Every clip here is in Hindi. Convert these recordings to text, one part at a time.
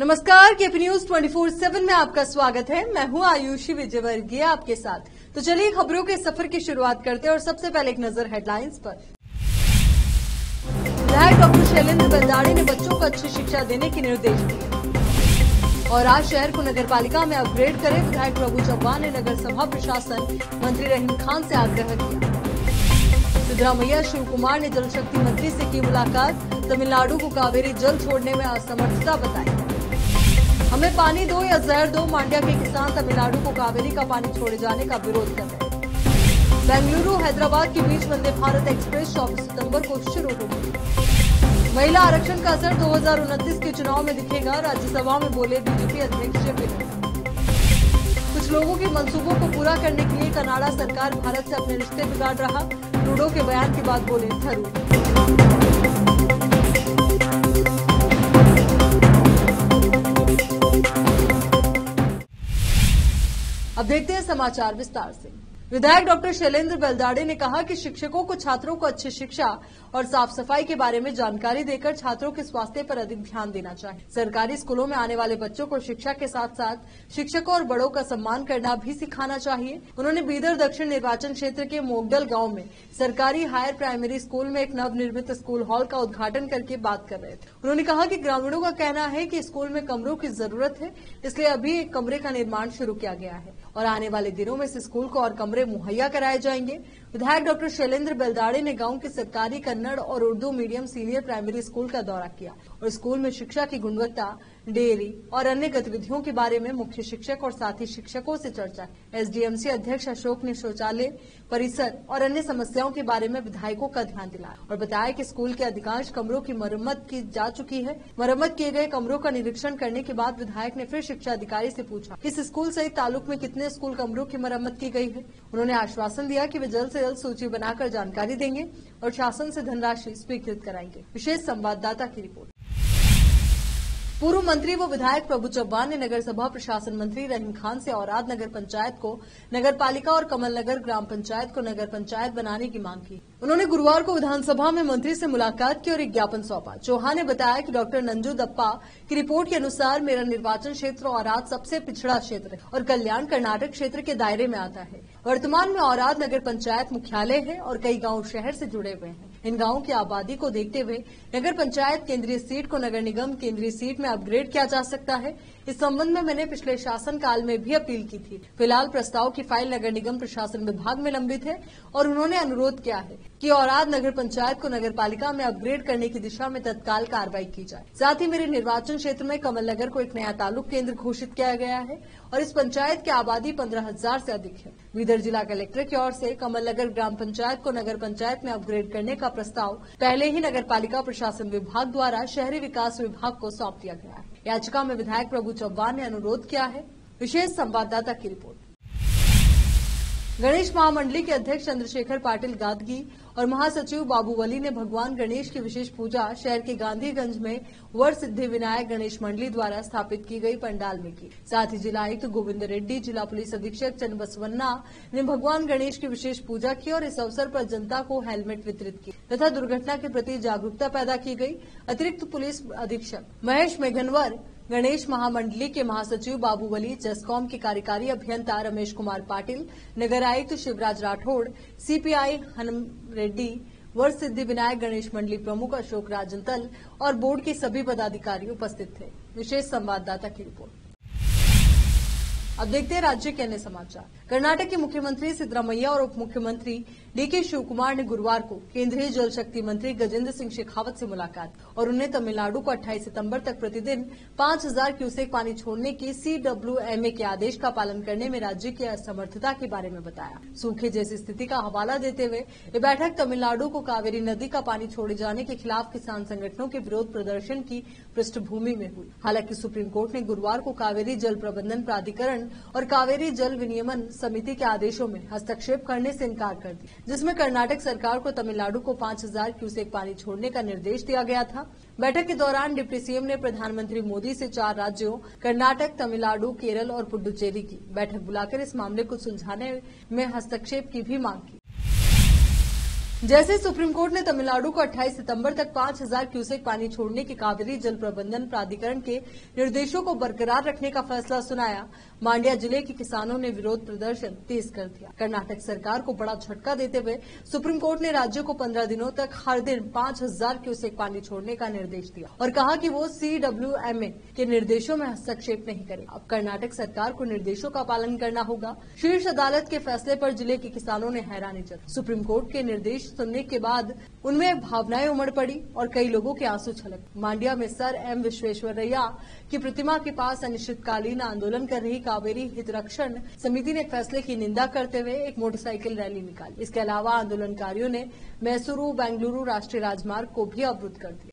नमस्कार, केपी न्यूज 24/7 में आपका स्वागत है। मैं हूं आयुषी विजयवर्गीय आपके साथ। तो चलिए खबरों के सफर की शुरुआत करते हैं और सबसे पहले एक नजर हेडलाइंस पर। विधायक डॉक्टर शैलेंद्र बेलदाड़ी ने बच्चों को अच्छी शिक्षा देने के निर्देश दिए और आज शहर को नगरपालिका में अपग्रेड करें। विधायक प्रभु चव्हाण ने नगर सभा प्रशासन मंत्री रहीम खान से आग्रह किया। सिद्धरामैया शिव कुमार ने जल शक्ति मंत्री से की मुलाकात। तमिलनाडु को कावेरी जल छोड़ने में असमर्थता बताई। हमें पानी दो या जहर दो, मांड्या के किसान तमिलनाडु को कावेरी का पानी छोड़े जाने का विरोध कर रहे हैं। बेंगलुरु हैदराबाद के बीच वंदे भारत एक्सप्रेस 24 सितंबर को शुरू होगी। महिला आरक्षण का असर 2029 के चुनाव में दिखेगा, राज्यसभा में बोले बीजेपी अध्यक्ष जेपी नड्डा। कुछ लोगों के मंसूबों को पूरा करने के लिए कनाडा सरकार भारत से अपने रिश्ते बिगाड़ रहा, ट्रूडो के बयान के बाद बोले थरूर। अब देखते हैं समाचार विस्तार से। विधायक डॉक्टर शैलेंद्र बेलदाड़ी ने कहा कि शिक्षकों को छात्रों को अच्छी शिक्षा और साफ सफाई के बारे में जानकारी देकर छात्रों के स्वास्थ्य पर अधिक ध्यान देना चाहिए। सरकारी स्कूलों में आने वाले बच्चों को शिक्षा के साथ साथ शिक्षकों और बड़ों का सम्मान करना भी सिखाना चाहिए। उन्होंने बीदर दक्षिण निर्वाचन क्षेत्र के मोगडल गांव में सरकारी हायर प्राइमरी स्कूल में एक नवनिर्मित स्कूल हॉल का उद्घाटन करके बात कर रहे थे। उन्होंने कहा कि ग्रामीणों का कहना है कि स्कूल में कमरों की जरूरत है, इसलिए अभी एक कमरे का निर्माण शुरू किया गया है और आने वाले दिनों में इस स्कूल को और कमरे मुहैया कराए जाएंगे। विधायक डॉक्टर शैलेंद्र बेलदाड़ी ने गांव के सरकारी कन्नड़ और Urdu medium senior primary school का दौरा किया और स्कूल में शिक्षा की गुणवत्ता, डेयरी और अन्य गतिविधियों के बारे में मुख्य शिक्षक और साथी शिक्षकों से चर्चा की। एसडीएमसी अध्यक्ष अशोक ने शौचालय, परिसर और अन्य समस्याओं के बारे में विधायकों का ध्यान दिलाया और बताया कि स्कूल के अधिकांश कमरों की मरम्मत की जा चुकी है। मरम्मत किए गए कमरों का निरीक्षण करने के बाद विधायक ने फिर शिक्षा अधिकारी से पूछा इस स्कूल सहित तालुक में कितने स्कूल कमरों की मरम्मत की गई है। उन्होंने आश्वासन दिया कि वे जल्द से जल्द सूची बनाकर जानकारी देंगे और शासन से धनराशि स्वीकृत कराएंगे। विशेष संवाददाता की रिपोर्ट। पूर्व मंत्री व विधायक प्रभु चव्हाण ने नगर सभा प्रशासन मंत्री रहीम खान से औराद नगर पंचायत को नगर पालिका और कमल नगर ग्राम पंचायत को नगर पंचायत बनाने की मांग की। उन्होंने गुरुवार को विधानसभा में मंत्री से मुलाकात की और एक ज्ञापन सौंपा। चौहान ने बताया कि डॉक्टर नंजू दप्पा की रिपोर्ट के अनुसार मेरा निर्वाचन क्षेत्र औराद सबसे पिछड़ा क्षेत्र है और कल्याण कर्नाटक क्षेत्र के दायरे में आता है। वर्तमान में औराद नगर पंचायत मुख्यालय है और कई गांव शहर से जुड़े हुए हैं। इन गांवों की आबादी को देखते हुए नगर पंचायत केंद्रीय सीट को नगर निगम केंद्रीय सीट में अपग्रेड किया जा सकता है। इस संबंध में मैंने पिछले शासन काल में भी अपील की थी। फिलहाल प्रस्ताव की फाइल नगर निगम प्रशासन विभाग में लंबित है और उन्होंने अनुरोध किया है कि औराद नगर पंचायत को नगर पालिका में अपग्रेड करने की दिशा में तत्काल कार्रवाई की जाए। साथ ही मेरे निर्वाचन क्षेत्र में कमल नगर को एक नया तालुक केंद्र घोषित किया गया है और इस पंचायत की आबादी 15,000 से अधिक है। बीदर जिला कलेक्टर की ओर से कमल नगर ग्राम पंचायत को नगर पंचायत में अपग्रेड करने का प्रस्ताव पहले ही नगर पालिका प्रशासन विभाग द्वारा शहरी विकास विभाग को सौंप दिया गया है। याचिका में विधायक प्रभु चव्हाण ने अनुरोध किया है। विशेष संवाददाता की रिपोर्ट। गणेश महामंडली के अध्यक्ष चंद्रशेखर पाटिल गादगी और महासचिव बाबू वली ने भगवान गणेश की विशेष पूजा शहर के गांधीगंज में वर सिद्धि विनायक गणेश मंडली द्वारा स्थापित की गई पंडाल में की। साथ ही जिला आयुक्त गोविंद रेड्डी, जिला पुलिस अधीक्षक चन्नबसवन्ना ने भगवान गणेश की विशेष पूजा की और इस अवसर पर जनता को हेलमेट वितरित किए तथा दुर्घटना के प्रति जागरूकता पैदा की गई। अतिरिक्त पुलिस अधीक्षक महेश मेघनवर, गणेश महामंडली के महासचिव बाबू वली, जेस्कॉम के कार्यकारी अभियंता रमेश कुमार पाटिल, नगर आयुक्त शिवराज राठौड़, सीपीआई हनुम रेड्डी, वर सिद्धि विनायक गणेश मंडली प्रमुख अशोक राजंतल और बोर्ड के सभी पदाधिकारी उपस्थित थे। विशेष संवाददाता की रिपोर्ट। अब देखते हैं राज्य के अन्य समाचार। कर्नाटक के मुख्यमंत्री सिद्धरामैया और उप मुख्यमंत्री डीके शिव कुमार ने गुरुवार को केंद्रीय जल शक्ति मंत्री गजेंद्र सिंह शेखावत से मुलाकात और उन्हें तमिलनाडु को 28 सितंबर तक प्रतिदिन 5,000 क्यूसेक पानी छोड़ने के CWMA के आदेश का पालन करने में राज्य की असमर्थता के बारे में बताया। सूखे जैसी स्थिति का हवाला देते हुए ये बैठक तमिलनाडु को कावेरी नदी का पानी छोड़े जाने के खिलाफ किसान संगठनों के विरोध प्रदर्शन की पृष्ठभूमि में हुई। हालांकि सुप्रीम कोर्ट ने गुरुवार को कावेरी जल प्रबंधन प्राधिकरण और कावेरी जल विनियमन समिति के आदेशों में हस्तक्षेप करने से इनकार कर दिया, जिसमें कर्नाटक सरकार को तमिलनाडु को 5,000 क्यूसेक पानी छोड़ने का निर्देश दिया गया था। बैठक के दौरान डिप्टी सीएम ने प्रधानमंत्री मोदी से 4 राज्यों कर्नाटक, तमिलनाडु, केरल और पुडुचेरी की बैठक बुलाकर इस मामले को सुलझाने में हस्तक्षेप की भी मांग की। जैसे सुप्रीम कोर्ट ने तमिलनाडु को 28 सितंबर तक 5000 क्यूसेक पानी छोड़ने के कावेरी जल प्रबंधन प्राधिकरण के निर्देशों को बरकरार रखने का फैसला सुनाया, मांड्या जिले के किसानों ने विरोध प्रदर्शन तेज कर दिया। कर्नाटक सरकार को बड़ा झटका देते हुए सुप्रीम कोर्ट ने राज्य को 15 दिनों तक हर दिन 5000 क्यूसेक पानी छोड़ने का निर्देश दिया और कहा कि वो CWMA के निर्देशों में हस्तक्षेप नहीं करे। अब कर्नाटक सरकार को निर्देशों का पालन करना होगा। शीर्ष अदालत के फैसले पर जिले के किसानों ने हैरानी जताई। सुप्रीम कोर्ट के निर्देश सुनने के बाद उनमें भावनाएं उमड़ पड़ी और कई लोगों के आंसू छलक। मांड्या में सर एम विश्वेश्वरैया की प्रतिमा के पास अनिश्चितकालीन आंदोलन कर रही कावेरी हितरक्षण समिति ने फैसले की निंदा करते हुए एक मोटरसाइकिल रैली निकाली। इसके अलावा आंदोलनकारियों ने मैसूरू बेंगलुरु राष्ट्रीय राजमार्ग को भी अवरुद्ध कर दिया।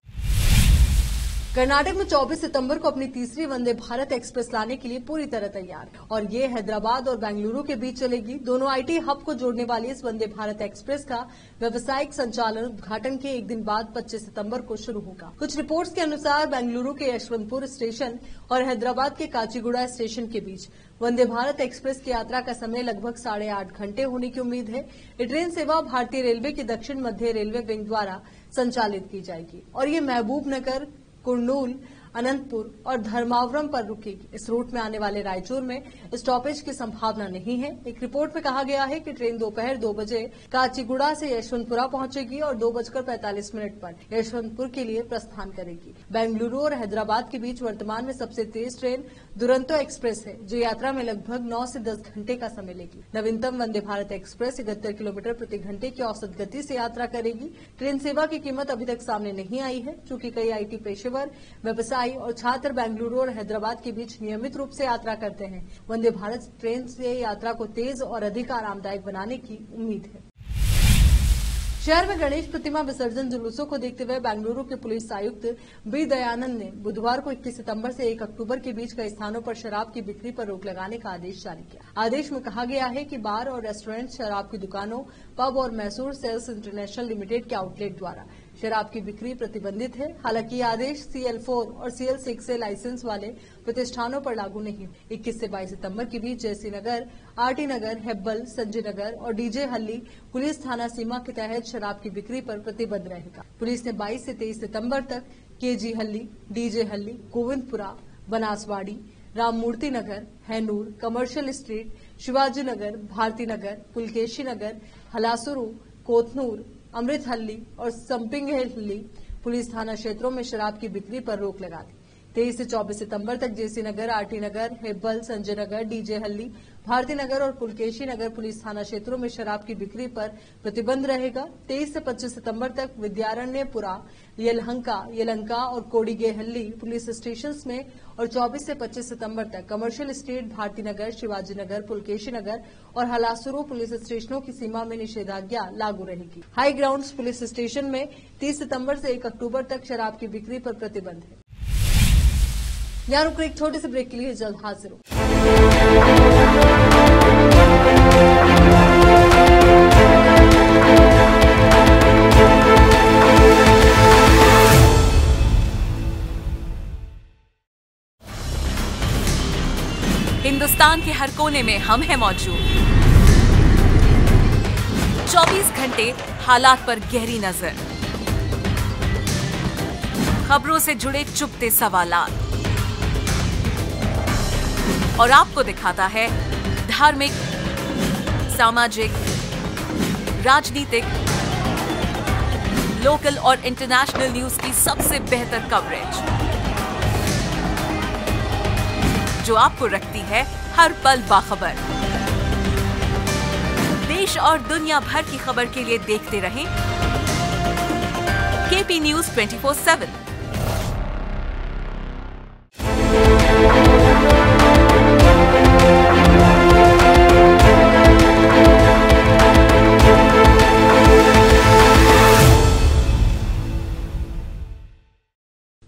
कर्नाटक में 24 सितंबर को अपनी तीसरी वंदे भारत एक्सप्रेस लाने के लिए पूरी तरह तैयार और ये हैदराबाद और बेंगलुरु के बीच चलेगी। दोनों IT हब को जोड़ने वाली इस वंदे भारत एक्सप्रेस का व्यावसायिक संचालन उद्घाटन के एक दिन बाद 25 सितंबर को शुरू होगा। कुछ रिपोर्ट्स के अनुसार बेंगलुरु के यशवंतपुर स्टेशन और हैदराबाद के काचीगुड़ा स्टेशन के बीच वंदे भारत एक्सप्रेस की यात्रा का समय लगभग 8.5 घंटे होने की उम्मीद है। ये ट्रेन सेवा भारतीय रेलवे की दक्षिण मध्य रेलवे विंग द्वारा संचालित की जाएगी और ये महबूब नगर, कुर्नूल, अनंतपुर और धर्मावरम पर रुकेगी। इस रूट में आने वाले रायचूर में स्टॉपेज की संभावना नहीं है। एक रिपोर्ट में कहा गया है कि ट्रेन दोपहर 2 बजे काचीगुड़ा से यशवंतपुरा पहुंचेगी और 2:45 पर यशवंतपुर के लिए प्रस्थान करेगी। बेंगलुरु और हैदराबाद के बीच वर्तमान में सबसे तेज ट्रेन दुरंतो एक्सप्रेस है, जो यात्रा में लगभग 9 से 10 घंटे का समय लेगी। नवीनतम वंदे भारत एक्सप्रेस 71 किलोमीटर प्रति घंटे की औसत गति से यात्रा करेगी। ट्रेन सेवा की कीमत अभी तक सामने नहीं आई है, क्योंकि कई IT पेशेवर, व्यवसायी और छात्र बेंगलुरु और हैदराबाद के बीच नियमित रूप से यात्रा करते हैं। वंदे भारत ट्रेन से यात्रा को तेज और अधिक आरामदायक बनाने की उम्मीद है। शहर में गणेश प्रतिमा विसर्जन जुलूसों को देखते हुए बेंगलुरु के पुलिस आयुक्त बी दयानंद ने बुधवार को 21 सितंबर से 1 अक्टूबर के बीच कई स्थानों पर शराब की बिक्री पर रोक लगाने का आदेश जारी किया। आदेश में कहा गया है कि बार और रेस्टोरेंट, शराब की दुकानों, पब और मैसूर सेल्स इंटरनेशनल लिमिटेड के आउटलेट द्वारा शराब की बिक्री प्रतिबंधित है। हालांकि ये आदेश CL4 और CL6 से लाइसेंस वाले प्रतिष्ठानों पर लागू नहीं। 21 से 22 सितंबर के बीच जयसी नगर, RT नगर, हेब्बल, संजय नगर और DJ हल्ली पुलिस थाना सीमा के तहत शराब की बिक्री पर प्रतिबंध रहेगा। पुलिस ने 22 से 23 सितंबर तक KG हल्ली, DJ हल्ली, गोविंदपुरा, बनासवाड़ी, राममूर्ति नगर, हैनूर, कमर्शियल स्ट्रीट, शिवाजी नगर, भारती नगर, पुलकेशी नगर, हलासुरू, कोतनूर, अमृत हल्ली और संपिंग हल्ली पुलिस थाना क्षेत्रों में शराब की बिक्री पर रोक लगा दी। 23 से 24 सितंबर तक जेसी नगर, RT नगर, हेब्बल, संजय नगर, DJ हल्ली, भारती नगर और पुलकेशी नगर पुलिस थाना क्षेत्रों में शराब की बिक्री पर प्रतिबंध रहेगा। 23 से 25 सितंबर तक विद्यारण्यपुरा, यलहंका और कोडिगेहल्ली पुलिस स्टेशन में और 24 से 25 सितंबर तक कमर्शियल स्ट्रीट, भारती नगर, शिवाजी नगर, पुलकेशी नगर और हलासुरू पुलिस स्टेशनों की सीमा में निषेधाज्ञा लागू रहेगी। हाई ग्राउंड्स पुलिस स्टेशन में 30 सितंबर से 1 अक्टूबर तक शराब की बिक्री पर प्रतिबंध है। यहाँ रुक एक छोटे से ब्रेक के लिए जल्द हाजिर हो। हिंदुस्तान के हर कोने में हम हैं मौजूद। 24 घंटे हालात पर गहरी नजर, खबरों से जुड़े चुपते सवालात और आपको दिखाता है धार्मिक, सामाजिक, राजनीतिक, लोकल और इंटरनेशनल न्यूज की सबसे बेहतर कवरेज, जो आपको रखती है हर पल बाखबर। देश और दुनिया भर की खबर के लिए देखते रहें KP News 24/7।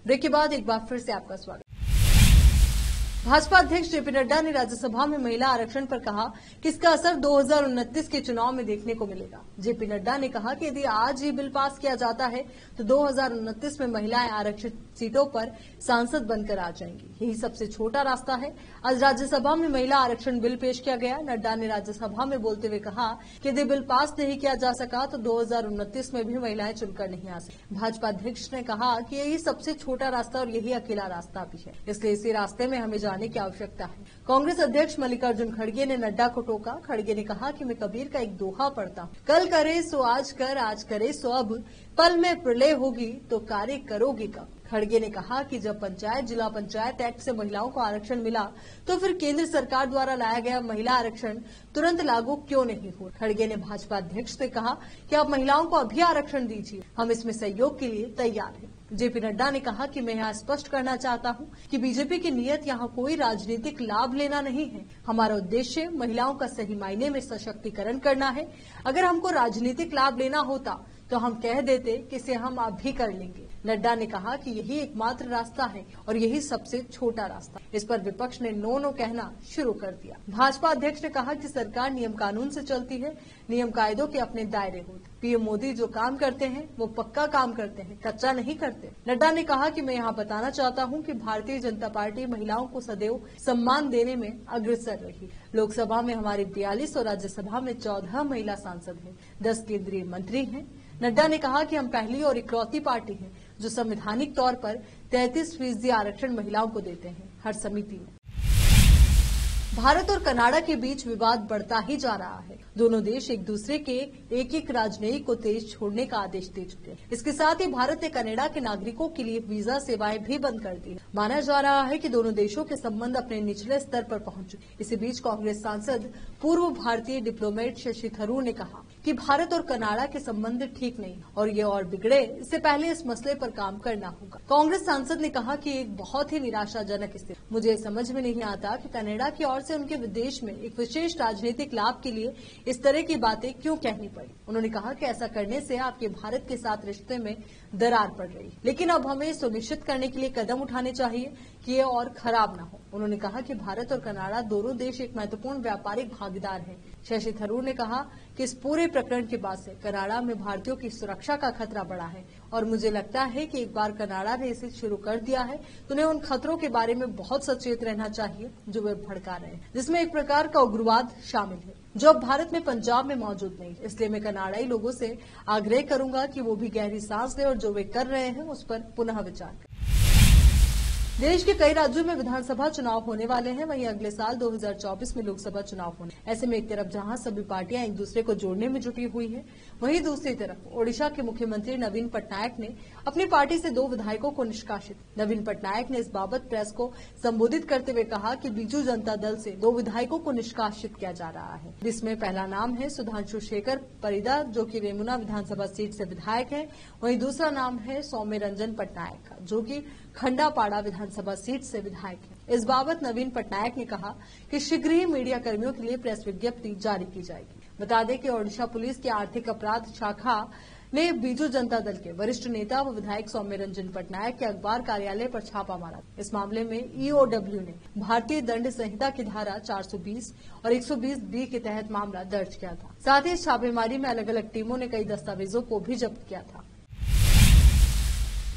ब्रेक के बाद एक बार फिर से आपका स्वागत। भाजपा अध्यक्ष जेपी नड्डा ने राज्यसभा में महिला आरक्षण पर कहा कि इसका असर 2029 के चुनाव में देखने को मिलेगा। जेपी नड्डा ने कहा कि यदि आज ये बिल पास किया जाता है तो 2029 में महिलाएं आरक्षित सीटों पर सांसद बनकर आ जाएंगी। यही सबसे छोटा रास्ता है। आज राज्यसभा में महिला आरक्षण बिल पेश किया गया। नड्डा ने राज्यसभा में बोलते हुए कहा कि यदि बिल पास नहीं किया जा सका तो 2029 में भी महिलाएं चुनकर नहीं आ सकती। भाजपा अध्यक्ष ने कहा कि यही सबसे छोटा रास्ता और यही अकेला रास्ता भी है, इसलिए इसी रास्ते में हमें जाने की आवश्यकता है। कांग्रेस अध्यक्ष मल्लिकार्जुन खड़गे ने नड्डा को टोका। खड़गे ने कहा कि मैं कबीर का एक दोहा पढ़ता हूँ, कल करे सो आज कर, आज करे सो अब, पल में प्रलय होगी तो कार्य करोगे कब। खड़गे ने कहा कि जब पंचायत जिला पंचायत एक्ट से महिलाओं को आरक्षण मिला तो फिर केंद्र सरकार द्वारा लाया गया महिला आरक्षण तुरंत लागू क्यों नहीं हुआ। खड़गे ने भाजपा अध्यक्ष से कहा कि आप महिलाओं को अभी आरक्षण दीजिए, हम इसमें सहयोग के लिए तैयार हैं। जेपी नड्डा ने कहा कि मैं यहाँ स्पष्ट करना चाहता हूँ कि बीजेपी की नीयत यहाँ कोई राजनीतिक लाभ लेना नहीं है। हमारा उद्देश्य महिलाओं का सही मायने में सशक्तिकरण करना है। अगर हमको राजनीतिक लाभ लेना होता तो हम कह देते कि इसे हम अब भी कर लेंगे। नड्डा ने कहा कि यही एकमात्र रास्ता है और यही सबसे छोटा रास्ता। इस पर विपक्ष ने नो नो कहना शुरू कर दिया। भाजपा अध्यक्ष ने कहा कि सरकार नियम कानून से चलती है, नियम कायदों के अपने दायरे होते। पीएम मोदी जो काम करते हैं वो पक्का काम करते हैं, कच्चा नहीं करते। नड्डा ने कहा कि मैं यहाँ बताना चाहता हूँ कि भारतीय जनता पार्टी महिलाओं को सदैव सम्मान देने में अग्रसर रही। लोकसभा में हमारी 42 और राज्यसभा में 14 महिला सांसद हैं, 10 केंद्रीय मंत्री हैं। नड्डा ने कहा कि हम पहली और इकलौती पार्टी हैं जो संवैधानिक तौर पर 33% आरक्षण महिलाओं को देते हैं हर समिति में। भारत और कनाडा के बीच विवाद बढ़ता ही जा रहा है। दोनों देश एक दूसरे के एक राजनयिक को तेज छोड़ने का आदेश दे चुके हैं। इसके साथ ही भारत ने कनाडा के नागरिकों के लिए वीजा सेवाएं भी बंद कर दी। माना जा रहा है कि दोनों देशों के संबंध अपने निचले स्तर पर पहुंच चुके। इसी बीच कांग्रेस सांसद पूर्व भारतीय डिप्लोमेट शशि थरूर ने कहा कि भारत और कनाडा के संबंध ठीक नहीं और ये और बिगड़े, इससे पहले इस मसले पर काम करना होगा। कांग्रेस सांसद ने कहा कि एक बहुत ही निराशाजनक स्थिति, मुझे समझ में नहीं आता कि कनाडा की ओर से उनके विदेश में एक विशेष राजनीतिक लाभ के लिए इस तरह की बातें क्यों कहनी पड़ी। उन्होंने कहा कि ऐसा करने से आपके भारत के साथ रिश्ते में दरार पड़ रही, लेकिन अब हमें सुनिश्चित करने के लिए कदम उठाने चाहिए कि ये और खराब न हो। उन्होंने कहा कि भारत और कनाडा दोनों देश एक महत्वपूर्ण व्यापारिक भागीदार हैं। शशि थरूर ने कहा कि इस पूरे प्रकरण के बाद से कनाडा में भारतीयों की सुरक्षा का खतरा बढ़ा है और मुझे लगता है कि एक बार कनाडा ने इसे शुरू कर दिया है तो उन्हें उन खतरों के बारे में बहुत सचेत रहना चाहिए जो वे भड़का रहे हैं, जिसमें एक प्रकार का उग्रवाद शामिल है जो अब भारत में पंजाब में मौजूद नहीं। इसलिए मैं कनाडाई लोगों से आग्रह करूंगा कि वो भी गहरी सांस लें और जो वे कर रहे हैं उस पर पुनः विचार करें। देश के कई राज्यों में विधानसभा चुनाव होने वाले हैं, वहीं अगले साल 2024 में लोकसभा चुनाव होने। ऐसे में एक तरफ जहां सभी पार्टियां एक दूसरे को जोड़ने में जुटी हुई है, वहीं दूसरी तरफ ओडिशा के मुख्यमंत्री नवीन पटनायक ने अपनी पार्टी से 2 विधायकों को निष्कासित। नवीन पटनायक ने इस बाबत प्रेस को संबोधित करते हुए कहा कि बीजू जनता दल से 2 विधायकों को निष्कासित किया जा रहा है, जिसमें पहला नाम है सुधांशु शेखर परिदा जो कि रेमुना विधानसभा सीट से विधायक है, वहीं दूसरा नाम है सौम्य रंजन पटनायक का जो कि खंडापाड़ा विधानसभा सीट से विधायक है। इस बाबत नवीन पटनायक ने कहा कि शीघ्र ही मीडिया कर्मियों के लिए प्रेस विज्ञप्ति जारी की जाएगी। बता दें कि ओडिशा पुलिस की आर्थिक अपराध शाखा ने बीजू जनता दल के वरिष्ठ नेता व विधायक सौम्य रंजन पटनायक के अखबार कार्यालय पर छापा मारा। इस मामले में ईओडब्ल्यू ने भारतीय दंड संहिता की धारा 420 और 120B के तहत मामला दर्ज किया था। साथ ही इस छापेमारी में अलग अलग टीमों ने कई दस्तावेजों को भी जब्त किया था।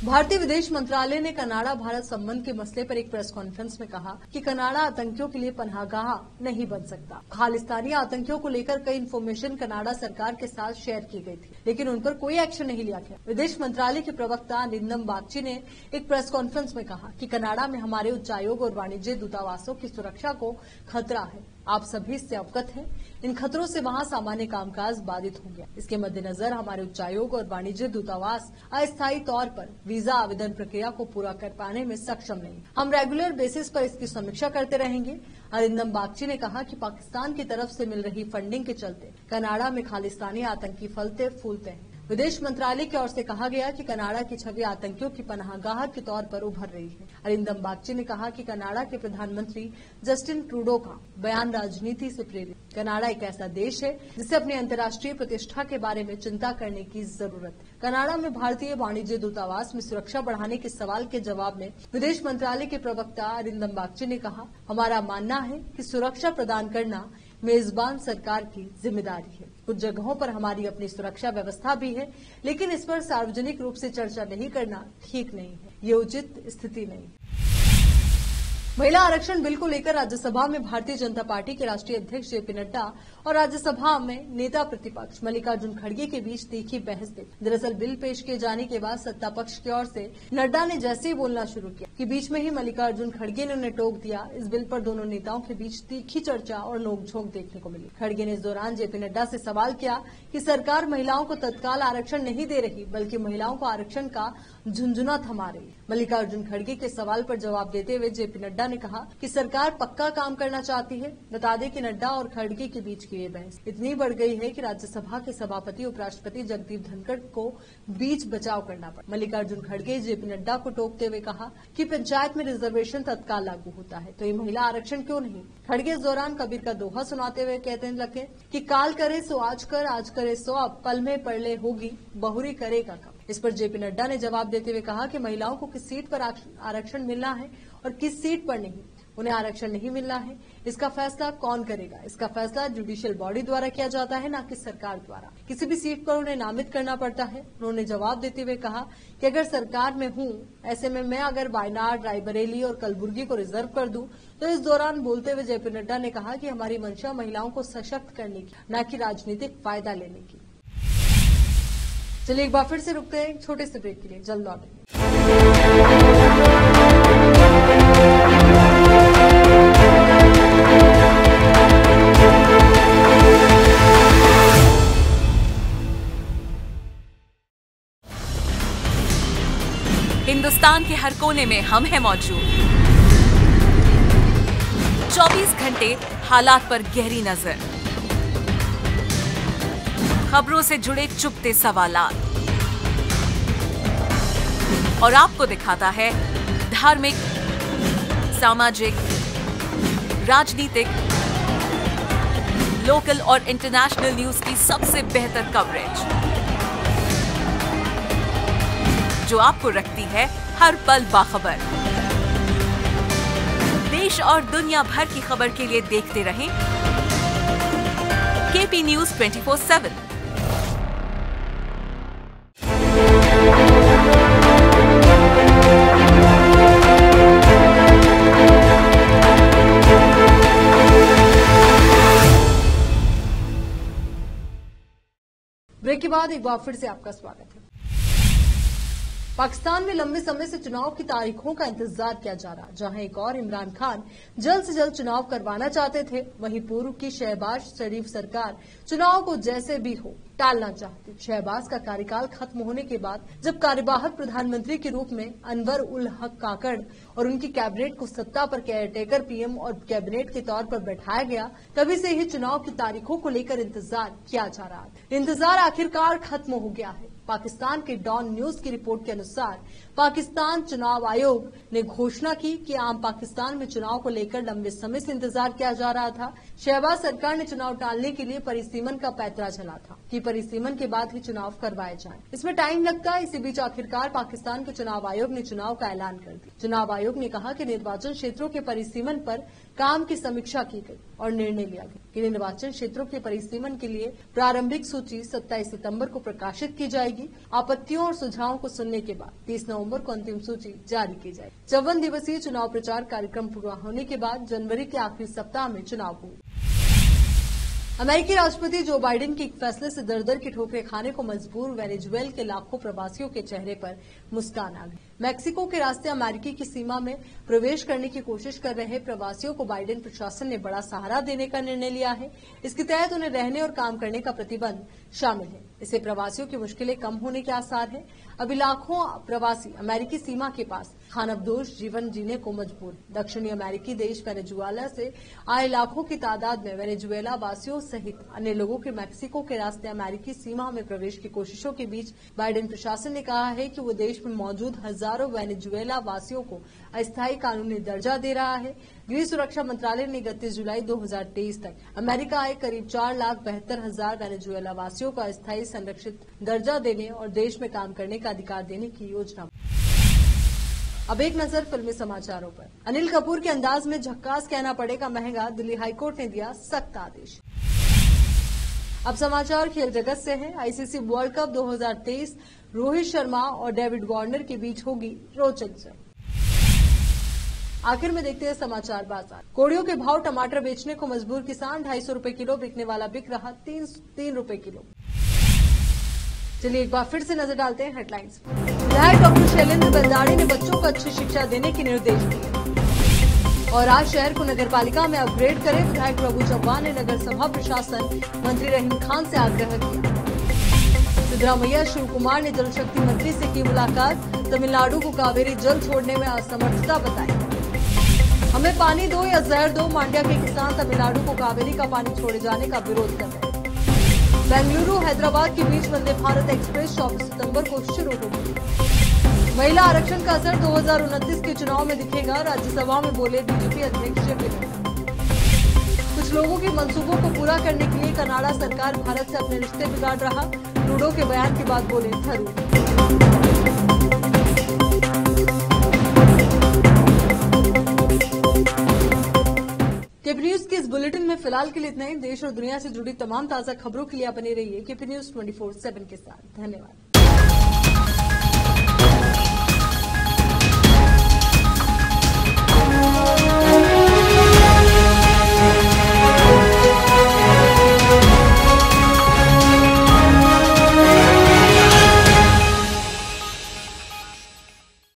भारतीय विदेश मंत्रालय ने कनाडा भारत संबंध के मसले पर एक प्रेस कॉन्फ्रेंस में कहा कि कनाडा आतंकियों के लिए पनाहगाह नहीं बन सकता। खालिस्तानी आतंकियों को लेकर कई इन्फॉर्मेशन कनाडा सरकार के साथ शेयर की गई थी, लेकिन उन पर कोई एक्शन नहीं लिया गया। विदेश मंत्रालय के प्रवक्ता अरिंदम बागची ने एक प्रेस कॉन्फ्रेंस में कहा कि कनाडा में हमारे उच्चायोग और वाणिज्य दूतावासों की सुरक्षा को खतरा है। आप सभी इससे अवगत हैं। इन खतरों से वहां सामान्य कामकाज बाधित हो गया। इसके मद्देनजर हमारे उच्चायोग और वाणिज्य दूतावास अस्थायी तौर पर वीजा आवेदन प्रक्रिया को पूरा कर पाने में सक्षम नहीं। हम रेगुलर बेसिस पर इसकी समीक्षा करते रहेंगे। अरिंदम बागची ने कहा कि पाकिस्तान की तरफ से मिल रही फंडिंग के चलते कनाडा में खालिस्तानी आतंकी फलते फूलते हैं। विदेश मंत्रालय की ओर से कहा गया कि कनाडा की छवि आतंकियों की पनाहगाह के तौर पर उभर रही है। अरिंदम बागची ने कहा कि कनाडा के प्रधानमंत्री जस्टिन ट्रूडो का बयान राजनीति से प्रेरित। कनाडा एक ऐसा देश है जिसे अपनी अंतर्राष्ट्रीय प्रतिष्ठा के बारे में चिंता करने की जरूरत है। कनाडा में भारतीय वाणिज्य दूतावास में सुरक्षा बढ़ाने के सवाल के जवाब में विदेश मंत्रालय के प्रवक्ता अरिंदम बागची ने कहा, हमारा मानना है कि सुरक्षा प्रदान करना मेजबान सरकार की जिम्मेदारी है। कुछ जगहों पर हमारी अपनी सुरक्षा व्यवस्था भी है, लेकिन इस पर सार्वजनिक रूप से चर्चा नहीं करना ठीक नहीं है। ये उचित स्थिति नहीं है। महिला आरक्षण बिल को लेकर राज्यसभा में भारतीय जनता पार्टी के राष्ट्रीय अध्यक्ष जेपी नड्डा और राज्यसभा में नेता प्रतिपक्ष मल्लिकार्जुन खड़गे के बीच तीखी बहस थी। दरअसल बिल पेश किए जाने के बाद सत्ता पक्ष की ओर से नड्डा ने जैसे ही बोलना शुरू किया कि बीच में ही मल्लिकार्जुन खड़गे ने उन्हें टोक दिया। इस बिल पर दोनों नेताओं के बीच तीखी चर्चा और नोकझोंक देखने को मिली। खड़गे ने इस दौरान जेपी नड्डा से सवाल किया कि सरकार महिलाओं को तत्काल आरक्षण नहीं दे रही, बल्कि महिलाओं को आरक्षण का झुंझुना थमा रही। मल्लिकार्जुन खड़गे के सवाल पर जवाब देते हुए जेपी नड्डा ने कहा कि सरकार पक्का काम करना चाहती है। बता दें कि नड्डा और खड़गे के बीच की ये बहस इतनी बढ़ गई है कि राज्यसभा के सभापति उपराष्ट्रपति जगदीप धनखड़ को बीच बचाव करना पड़ा। मल्लिकार्जुन खड़गे जेपी नड्डा को टोकते हुए कहा कि पंचायत में रिजर्वेशन तत्काल लागू होता है, तो ये महिला आरक्षण क्यों नहीं। खड़गे इस दौरान कबीर का दोहा सुनाते हुए कहते लगे कि काल करे सो आज कर, आज करे सो अब, पल में पड़ले होगी बहुरी करेगा कब। इस पर जेपी नड्डा ने जवाब देते हुए कहा कि महिलाओं को किस सीट पर आरक्षण मिलना है और किस सीट पर नहीं। उन्हें आरक्षण नहीं मिलना है, इसका फैसला कौन करेगा। इसका फैसला जुडिशियल बॉडी द्वारा किया जाता है, न कि सरकार द्वारा। किसी भी सीट पर उन्हें नामित करना पड़ता है। उन्होंने जवाब देते हुए कहा कि अगर सरकार में हूं, ऐसे में मैं अगर वायनाड, रायबरेली और कलबुर्गी को रिजर्व कर दूं, तो इस दौरान बोलते हुए जेपी नड्डा ने कहा कि हमारी मंशा महिलाओं को सशक्त करने की, न कि राजनीतिक फायदा लेने की। चलिए एक बार फिर से रुकते हैं छोटे से ब्रेक के लिए, जल्द लौटेंगे। हिंदुस्तान के हर कोने में हम हैं मौजूद। 24 घंटे हालात पर गहरी नजर, खबरों से जुड़े चुपते सवालात, और आपको दिखाता है धार्मिक, सामाजिक, राजनीतिक, लोकल और इंटरनेशनल न्यूज की सबसे बेहतर कवरेज, जो आपको रखती है हर पल बाखबर। देश और दुनिया भर की खबर के लिए देखते रहें केपी न्यूज 24/7। ब्रेक के बाद एक बार फिर से आपका स्वागत है। पाकिस्तान में लंबे समय से चुनाव की तारीखों का इंतजार किया जा रहा। जहां एक और इमरान खान जल्द से जल्द चुनाव करवाना चाहते थे, वहीं पूर्व की शहबाज शरीफ सरकार चुनाव को जैसे भी हो टालना चाहती। शहबाज का कार्यकाल खत्म होने के बाद जब कार्यवाहक प्रधानमंत्री के रूप में अनवर उल हक काकड़ और उनकी कैबिनेट को सत्ता पर केयरटेकर पीएम और कैबिनेट के तौर पर बैठाया गया, तभी से ही चुनाव की तारीखों को लेकर इंतजार किया जा रहा था। इंतजार आखिरकार खत्म हो गया है। पाकिस्तान के डॉन न्यूज की रिपोर्ट के अनुसार पाकिस्तान चुनाव आयोग ने घोषणा की कि आम पाकिस्तान में चुनाव को लेकर लंबे समय से इंतजार किया जा रहा था। शहबाज सरकार ने चुनाव टालने के लिए परिसीमन का पैंतरा चला था कि परिसीमन के बाद ही चुनाव करवाए जाएं। इसमें टाइम लगता है। इसी बीच आखिरकार पाकिस्तान के चुनाव आयोग ने चुनाव का ऐलान कर दिया। चुनाव आयोग ने कहा कि निर्वाचन क्षेत्रों के परिसीमन पर काम की समीक्षा की गई और निर्णय लिया गया कि निर्वाचन क्षेत्रों के परिसीमन के लिए प्रारंभिक सूची 27 सितंबर को प्रकाशित की जाएगी। आपत्तियों और सुझावों को सुनने के बाद 30 नवंबर को अंतिम सूची जारी की जाएगी। 54 दिवसीय चुनाव प्रचार कार्यक्रम पूरा होने के बाद जनवरी के आखिरी सप्ताह में चुनाव होंगे। अमेरिकी राष्ट्रपति जो बाइडेन के एक फैसले से दर दर की ठोकरें खाने को मजबूर वेनेजुएला के लाखों प्रवासियों के चेहरे पर मुस्कान आ गई। मैक्सिको के रास्ते अमेरिकी की सीमा में प्रवेश करने की कोशिश कर रहे प्रवासियों को बाइडेन प्रशासन ने बड़ा सहारा देने का निर्णय लिया है। इसके तहत उन्हें रहने और काम करने का प्रतिबंध शामिल है। इससे प्रवासियों की मुश्किलें कम होने के आसार हैं। अभी लाखों प्रवासी अमेरिकी सीमा के पास खानाबदोश जीवन जीने को मजबूर है। दक्षिणी अमेरिकी देश वेनेजुएला से आए लाखों की तादाद में वेनेजुएला वासियों सहित अन्य लोगों के मैक्सिको के रास्ते अमेरिकी सीमा में प्रवेश की कोशिशों के बीच बाइडेन प्रशासन ने कहा है कि वो देश में मौजूद हजारों वेनेजुएला वासियों को अस्थायी कानूनी दर्जा दे रहा है। गृह सुरक्षा मंत्रालय ने 31 जुलाई 2023 तक अमेरिका आए करीब 4,72,000 वेनेजुएला वासियों को अस्थायी संरक्षित दर्जा देने और देश में काम करने का अधिकार देने की योजना। अब एक नजर फिल्मी समाचारों पर। अनिल कपूर के अंदाज में झक्कास कहना पड़ेगा महंगा, दिल्ली हाईकोर्ट ने दिया सख्त आदेश। अब समाचार खेल जगत से हैं। ICC world cup 2023 Rohit Sharma और डेविड वार्नर के बीच होगी रोचक जंग। आखिर में देखते हैं समाचार बाजार। कोड़ियों के भाव, टमाटर बेचने को मजबूर किसान, 250 रुपए किलो बिकने वाला बिक रहा 3 रुपए किलो। चलिए एक बार फिर से नजर डालते हैं हेडलाइंस। विधायक डॉक्टर शैलेंद्र बेलदाड़ी ने बच्चों को अच्छी शिक्षा देने के निर्देश दिए। और आज शहर को नगरपालिका में अपग्रेड करें, विधायक प्रभु चव्हाण ने नगर सभा प्रशासन मंत्री रहीम खान से आग्रह किया। सिद्धरामैया शिव कुमार ने जल शक्ति मंत्री से की मुलाकात, तमिलनाडु को कावेरी जल छोड़ने में असमर्थता बताई। हमें पानी दो या जहर दो, मांड्या के किसान तमिलनाडु को कावेरी का पानी छोड़े जाने का विरोध कर रहे हैं। बेंगलुरु हैदराबाद के बीच वंदे भारत एक्सप्रेस 24 सितंबर को शुरू होगी। महिला आरक्षण का असर 2029 के चुनाव में दिखेगा, राज्यसभा में बोले बीजेपी अध्यक्ष जेपी नड्डा। कुछ लोगों के मंसूबों को पूरा करने के लिए कनाडा सरकार भारत से अपने रिश्ते बिगाड़ रहा, ट्रूडो के बयान के बाद बोले थरूर। केपी न्यूज के इस बुलेटिन में फिलहाल के लिए इतना ही। देश और दुनिया से जुड़ी तमाम ताजा खबरों के लिए बने रहिए केपी न्यूज 24/7 के साथ। धन्यवाद।